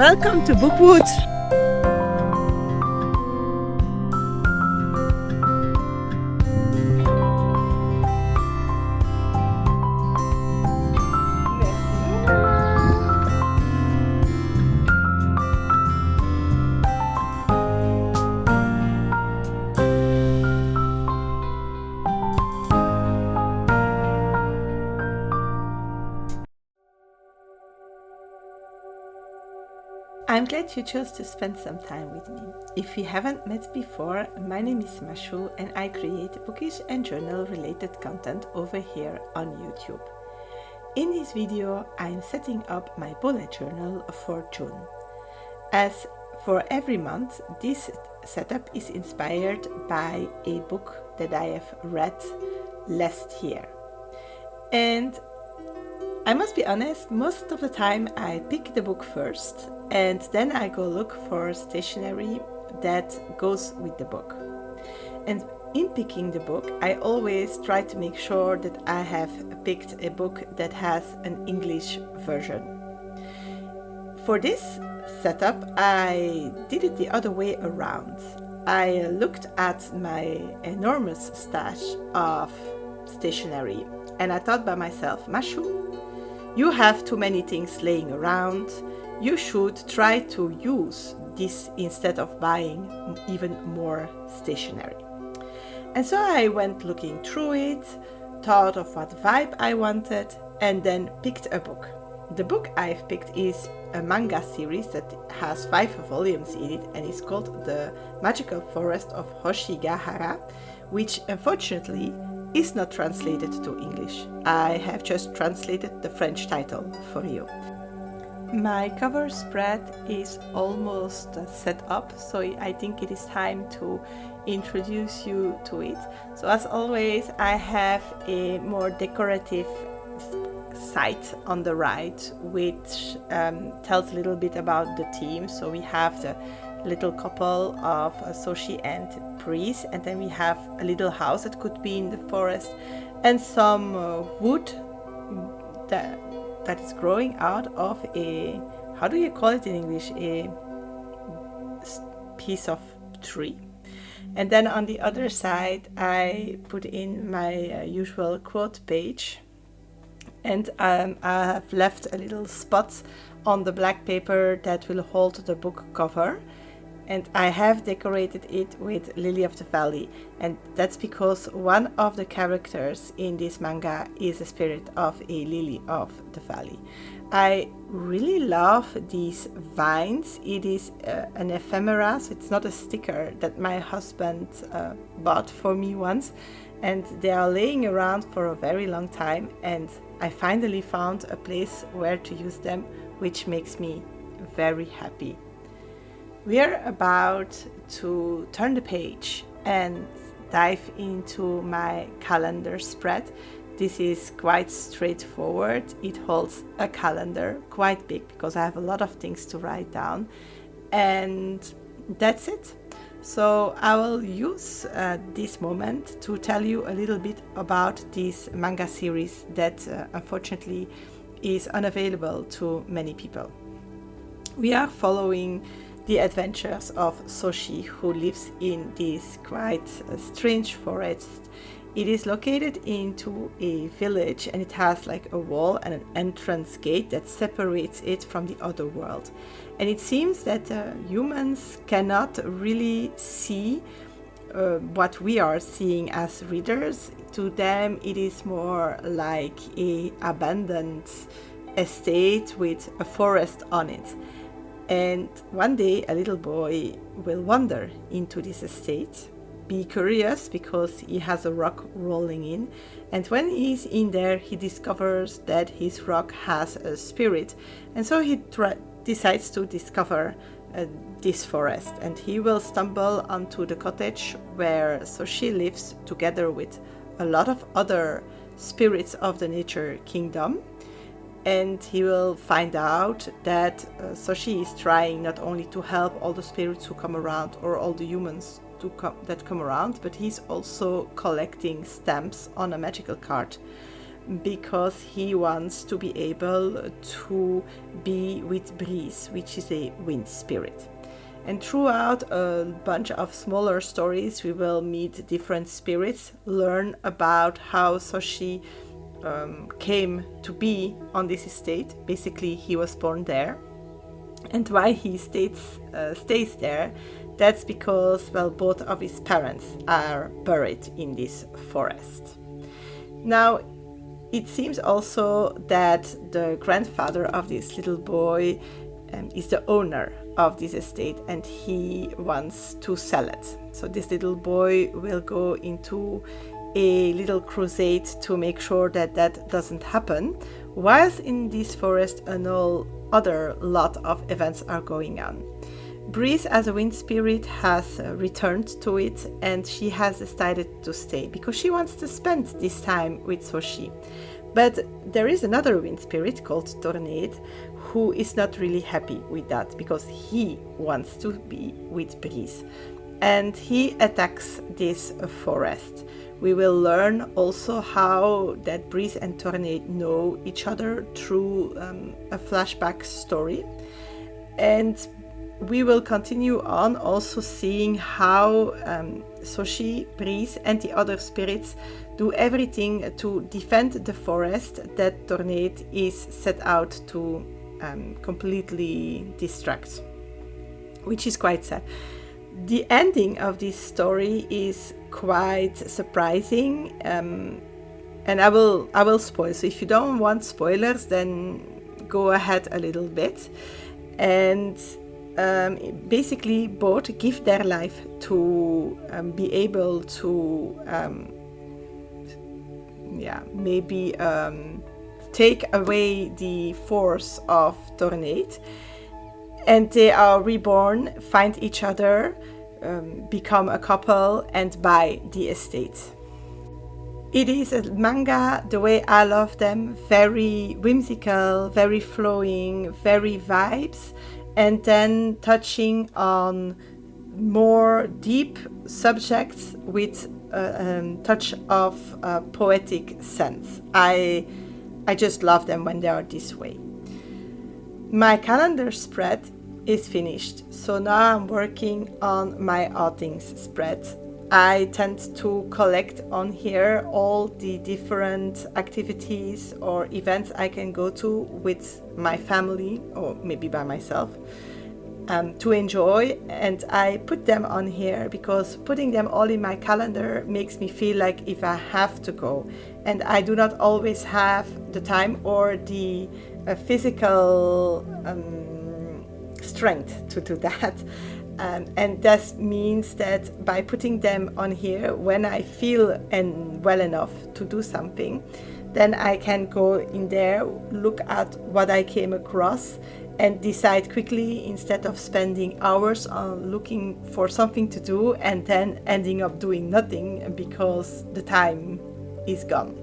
welcome to Bookwood. I'm glad you chose to spend some time with me. If we haven't met before, my name is Mashou and I create bookish and journal related content over here on YouTube. In this video, I'm setting up my bullet journal for June. As for every month, this setup is inspired by a book that I have read last year. And I must be honest, most of the time I pick the book first and then I go look for stationery that goes with the book. And in picking the book, I always try to make sure that I have picked a book that has an English version. For this setup, I did it the other way around. I looked at my enormous stash of stationery and I thought by myself, Mashou, you have too many things laying around. You should try to use this instead of buying even more stationery. And so I went looking through it, thought of what vibe I wanted, and then picked a book. The book I've picked is a manga series that has 5 volumes in it and is called The Magical Forest of Hoshigahara, which unfortunately is not translated to English. I have just translated the French title for you. My cover spread is almost set up, so I think it is time to introduce you to it. So as always, I have a more decorative site on the right, which tells a little bit about the theme. So we have the little couple of Soshi and Breeze, and then we have a little house that could be in the forest and some wood that is growing out of a, how do you call it in English, a piece of tree. And then on the other side I put in my usual quote page, and I have left a little spot on the black paper that will hold the book cover. And I have decorated it with Lily of the Valley, and that's because one of the characters in this manga is a spirit of a lily of the valley. I really love these vines. It is an ephemera, so it's not a sticker, that my husband bought for me once, and they are laying around for a very long time, and I finally found a place where to use them, which makes me very happy. We are about to turn the page and dive into my calendar spread. This is quite straightforward. It holds a calendar, quite big, because I have a lot of things to write down, and that's it. So I will use this moment to tell you a little bit about this manga series that unfortunately is unavailable to many people. We are following the adventures of Soshi, who lives in this quite strange forest. It is located into a village and it has like a wall and an entrance gate that separates it from the other world. And it seems that humans cannot really see what we are seeing as readers. To them it is more like a abandoned estate with a forest on it. And one day a little boy will wander into this estate, be curious because he has a rock rolling in, and when he's in there he discovers that his rock has a spirit, and so he decides to discover this forest, and he will stumble onto the cottage where Soshi lives together with a lot of other spirits of the nature kingdom. And he will find out that Soshi is trying not only to help all the spirits who come around or all the humans that come around, but he's also collecting stamps on a magical card because he wants to be able to be with Breeze, which is a wind spirit. And throughout a bunch of smaller stories, we will meet different spirits, learn about how Soshi came to be on this estate. Basically, he was born there. And why he stays there, that's because, well, both of his parents are buried in this forest. Now, it seems also that the grandfather of this little boy is the owner of this estate, and he wants to sell it. So this little boy will go into a little crusade to make sure that that doesn't happen, whilst in this forest an whole other lot of events are going on. Breeze, as a wind spirit, has returned to it, and she has decided to stay because she wants to spend this time with Soshi. But there is another wind spirit called Tornade who is not really happy with that because he wants to be with Breeze, and he attacks this forest. We will learn also how that Breeze and Tornade know each other through a flashback story. And we will continue on also seeing how Soshi, Breeze, and the other spirits do everything to defend the forest that Tornade is set out to completely distract, which is quite sad. The ending of this story is quite surprising, and I will spoil. So if you don't want spoilers, then go ahead a little bit. And basically, both give their life to be able to, maybe take away the force of Tornade. And they are reborn, find each other, become a couple, and buy the estate. It is a manga the way I love them, very whimsical, very flowing, very vibes, and then touching on more deep subjects with a touch of poetic sense. I just love them when they are this way. My calendar spread is finished, so now I'm working on my outings spread. I tend to collect on here all the different activities or events I can go to with my family or maybe by myself to enjoy, and I put them on here because putting them all in my calendar makes me feel like if I have to go, and I do not always have the time or the physical strength to do that. And that means that by putting them on here, when I feel well enough to do something, then I can go in there, look at what I came across, and decide quickly instead of spending hours on looking for something to do and then ending up doing nothing because the time is gone.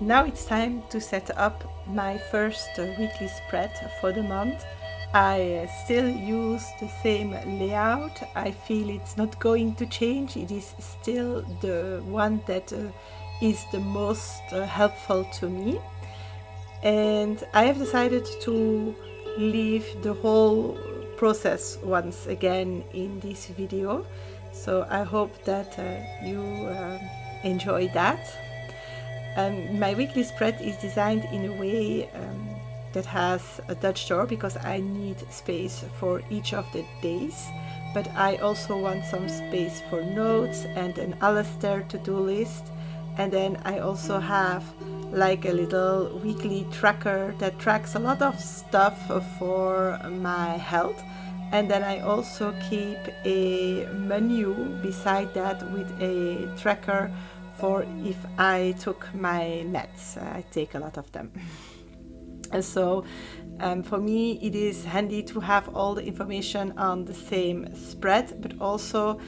now it's time to set up my first weekly spread for the month. I still use the same layout. I feel it's not going to change. It is still the one that is the most helpful to me. And I have decided to leave the whole process once again in this video. So I hope that you enjoy that. My weekly spread is designed in a way that has a Dutch door because I need space for each of the days, but I also want some space for notes and an Alistair to-do list. And then I also have like a little weekly tracker that tracks a lot of stuff for my health. And then I also keep a menu beside that with a tracker for if I took my meds. I take a lot of them. And so for me it is handy to have all the information on the same spread, but also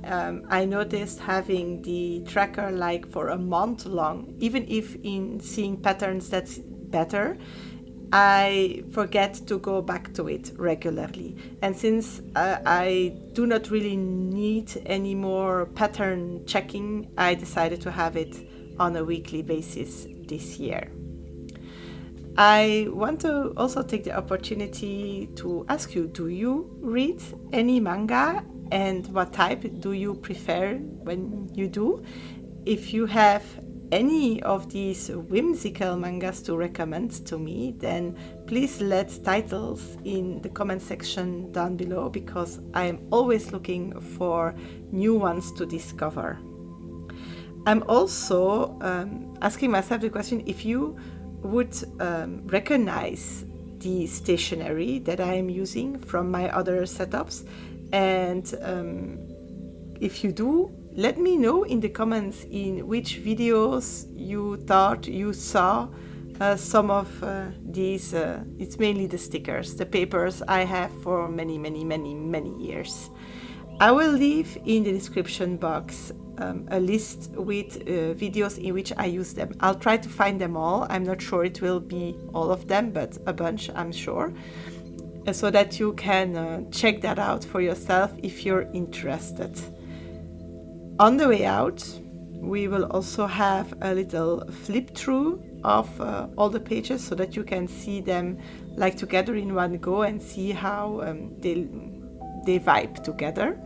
I noticed having the tracker like for a month long, even if in seeing patterns that's better, I forget to go back to it regularly. And since I do not really need any more pattern checking, I decided to have it on a weekly basis this year. I want to also take the opportunity to ask you, do you read any manga, and what type do you prefer when you do? If you have any of these whimsical mangas to recommend to me, then please let titles in the comment section down below, because I am always looking for new ones to discover. I'm also asking myself the question if you would recognize the stationery that I am using from my other setups, and if you do, let me know in the comments in which videos you thought you saw some of these. It's mainly the stickers, the papers I have for many years. I will leave in the description box a list with videos in which I use them. I'll try to find them all. I'm not sure it will be all of them, but a bunch, I'm sure, so that you can check that out for yourself if you're interested. On the way out, we will also have a little flip through of all the pages so that you can see them like together in one go and see how they vibe together.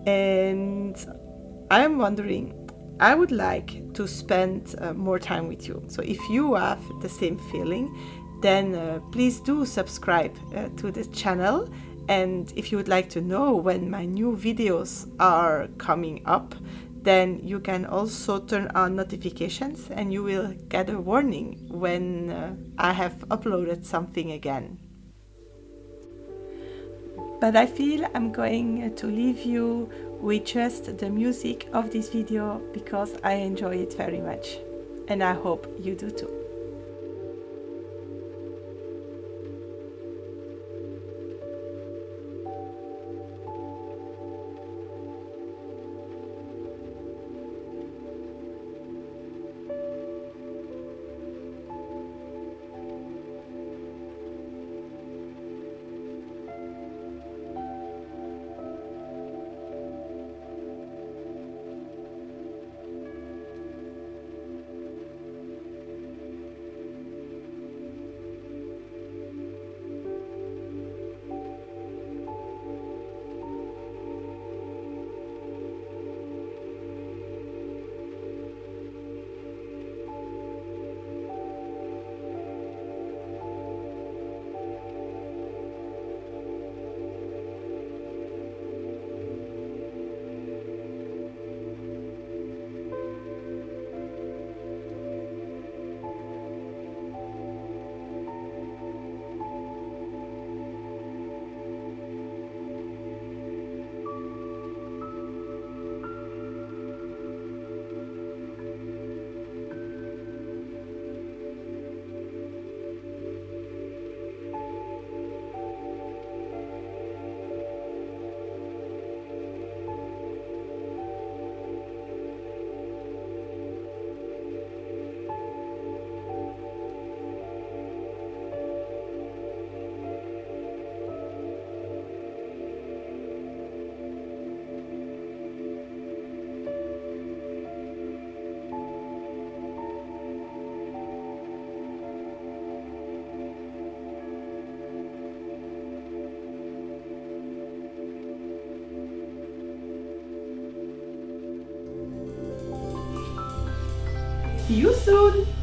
And I am wondering, I would like to spend more time with you. So if you have the same feeling, then please do subscribe to the channel. And if you would like to know when my new videos are coming up, then you can also turn on notifications and you will get a warning when I have uploaded something again. But I feel I'm going to leave you with just the music of this video because I enjoy it very much. And I hope you do too. See you soon!